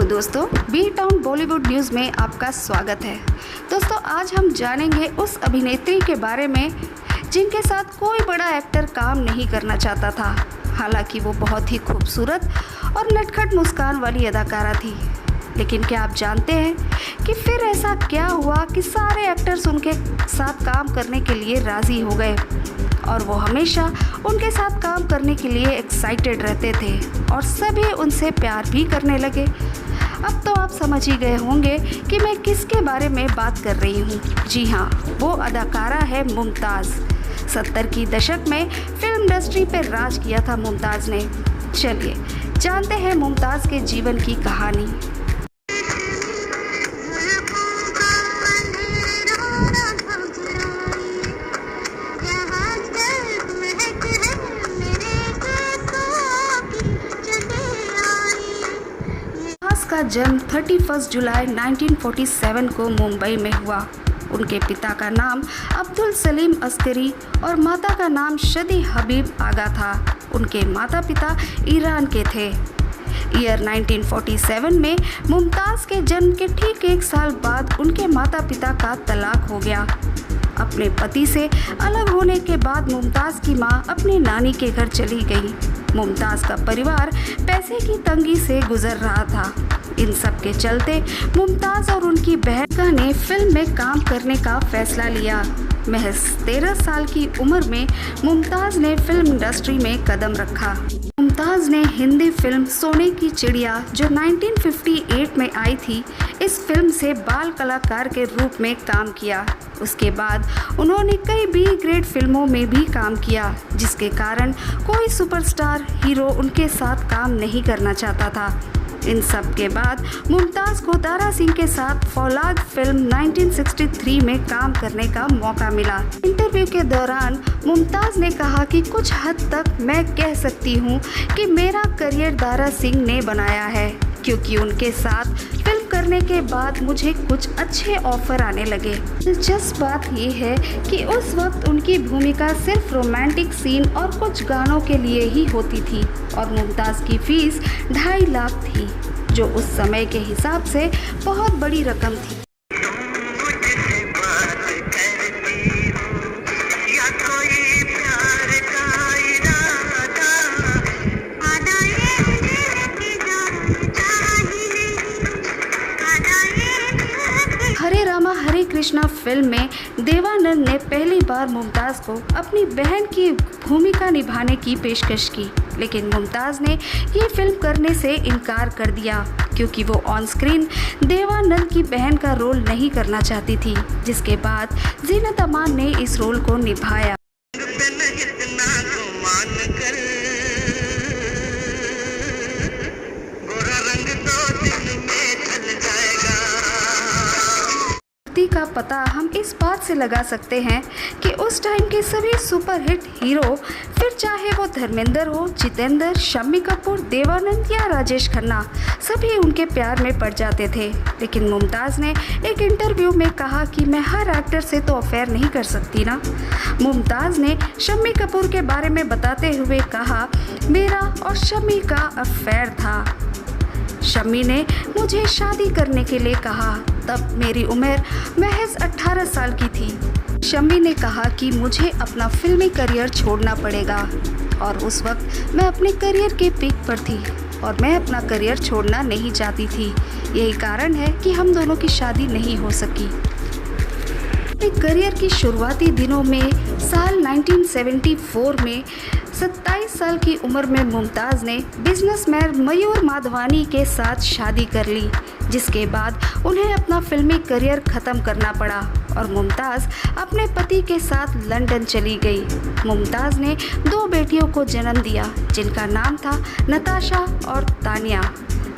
दोस्तों, B town Bollywood news में आपका स्वागत है। दोस्तों, आज हम जानेंगे उस अभिनेत्री के बारे में जिनके साथ कोई बड़ा एक्टर काम नहीं करना चाहता था। हालांकि वो बहुत ही खूबसूरत और नटखट मुस्कान वाली अदाकारा थी। लेकिन क्या आप जानते हैं कि फिर ऐसा क्या हुआ कि सारे एक्टर्स उनके साथ काम करने के लिए राज़ी हो गए और वो हमेशा उनके साथ काम करने के लिए एक्साइटेड रहते थे और सभी उनसे प्यार भी करने लगे। अब तो आप समझ ही गए होंगे कि मैं किसके बारे में बात कर रही हूँ। जी हाँ, वो अदाकारा है मुमताज़। 70 की दशक में फिल्म इंडस्ट्री पर राज किया था मुमताज़ ने। चलिए जानते हैं मुमताज़ के जीवन की कहानी। का जन्म 31 जुलाई 1947 को मुंबई में हुआ। उनके पिता का नाम अब्दुल सलीम अस्करी और माता का नाम शदी हबीब आगा था। उनके माता पिता ईरान के थे। ईयर 1947 में मुमताज़ के जन्म के ठीक 1 साल बाद उनके माता पिता का तलाक हो गया। अपने पति से अलग होने के बाद मुमताज़ की मां अपनी नानी के घर चली गई। मुमताज़ का परिवार पैसे की तंगी से गुजर रहा था। इन सब के चलते मुमताज़ और उनकी बहन ने फिल्म में काम करने का फैसला लिया। महज 13 साल की उम्र में मुमताज़ ने फिल्म इंडस्ट्री में कदम रखा। मुमताज़ ने हिंदी फिल्म सोने की चिड़िया जो 1958 में आई थी, इस फिल्म से बाल कलाकार के रूप में काम किया। उसके बाद उन्होंने कई बी ग्रेड फिल्मों में भी काम किया, जिसके कारण कोई सुपरस्टार हीरो उनके साथ काम नहीं करना चाहता था। इन सब के बाद मुमताज़ को दारा सिंह के साथ फौलाद फिल्म 1963 में काम करने का मौका मिला। इंटरव्यू के दौरान मुमताज़ ने कहा कि कुछ हद तक मैं कह सकती हूँ कि मेरा करियर दारा सिंह ने बनाया है, क्योंकि उनके साथ फिल्म करने के बाद मुझे कुछ अच्छे ऑफर आने लगे। दिलचस्प बात यह है कि उस वक्त उनकी भूमिका सिर्फ रोमांटिक सीन और कुछ गानों के लिए ही होती थी और मुमताज़ की फीस 2.5 लाख थी, जो उस समय के हिसाब से बहुत बड़ी रकम थी। हरे रामा हरे कृष्णा फिल्म में देवानंद ने पहली बार मुमताज़ को अपनी बहन की भूमिका निभाने की पेशकश की, लेकिन मुमताज़ ने ये फिल्म करने से इनकार कर दिया क्योंकि वो ऑन स्क्रीन देवानंद की बहन का रोल नहीं करना चाहती थी। जिसके बाद जीनत अमान ने इस रोल को निभाया। का पता हम इस बात से लगा सकते हैं कि उस टाइम के सभी सुपरहिट हीरो, फिर चाहे वो धर्मेंद्र हो, जितेंद्र, शम्मी कपूर, देवानंद या राजेश खन्ना, सभी उनके प्यार में पड़ जाते थे। लेकिन मुमताज़ ने एक इंटरव्यू में कहा कि मैं हर एक्टर से तो अफेयर नहीं कर सकती ना। मुमताज़ ने शम्मी कपूर के बारे में बताते हुए कहा, मेरा और शम्मी का अफेयर था। शम्मी ने मुझे शादी करने के लिए कहा, तब मेरी उम्र महज 18 साल की थी। शम्मी ने कहा कि मुझे अपना फिल्मी करियर छोड़ना पड़ेगा और उस वक्त मैं अपने करियर के पीक पर थी और मैं अपना करियर छोड़ना नहीं चाहती थी। यही कारण है कि हम दोनों की शादी नहीं हो सकी। अपने करियर की शुरुआती दिनों में साल 1974 में 27 साल की उम्र में मुमताज़ ने बिजनेसमैन मयूर माधवानी के साथ शादी कर ली, जिसके बाद उन्हें अपना फिल्मी करियर ख़त्म करना पड़ा और मुमताज़ अपने पति के साथ लंदन चली गई। मुमताज़ ने 2 बेटियों को जन्म दिया, जिनका नाम था नताशा और तानिया।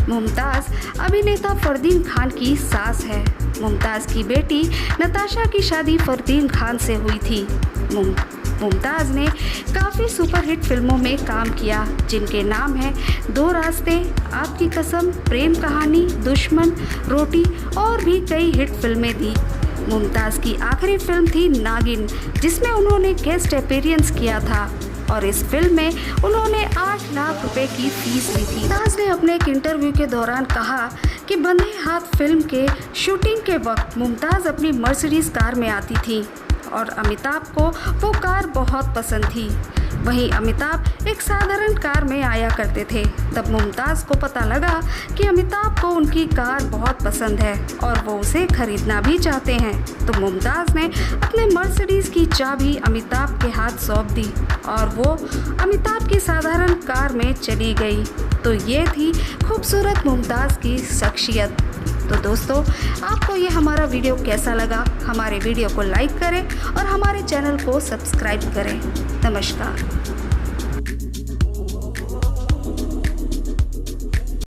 मुमताज़ अभिनेता फरदीन खान की सास है। मुमताज़ की बेटी नताशा की शादी फरदीन खान से हुई थी। मुमताज़ ने काफ़ी सुपरहिट फिल्मों में काम किया, जिनके नाम हैं 2 रास्ते, आपकी कसम, प्रेम कहानी, दुश्मन, रोटी और भी कई हिट फिल्में दी। मुमताज़ की आखिरी फिल्म थी नागिन, जिसमें उन्होंने गेस्ट अपीयरेंस किया था और इस फिल्म में उन्होंने 8 लाख रुपए की फीस ली थी। मुमताज़ ने अपने एक इंटरव्यू के दौरान कहा कि बंधे हाथ फिल्म के शूटिंग के वक्त मुमताज़ अपनी मर्सिडीज़ कार में आती थी और अमिताभ को वो कार बहुत पसंद थी। वहीं अमिताभ एक साधारण कार में आया करते थे। तब मुमताज़ को पता लगा कि अमिताभ को उनकी कार बहुत पसंद है और वो उसे खरीदना भी चाहते हैं। तो मुमताज़ ने अपने मर्सिडीज़ की चाबी अमिताभ के हाथ सौंप दी और वो अमिताभ की साधारण कार में चली गई। तो ये थी खूबसूरत मुमताज़ की शख्सियत। तो दोस्तों, आपको ये हमारा वीडियो कैसा लगा? हमारे वीडियो को लाइक करें और हमारे चैनल को सब्सक्राइब करें। नमस्कार।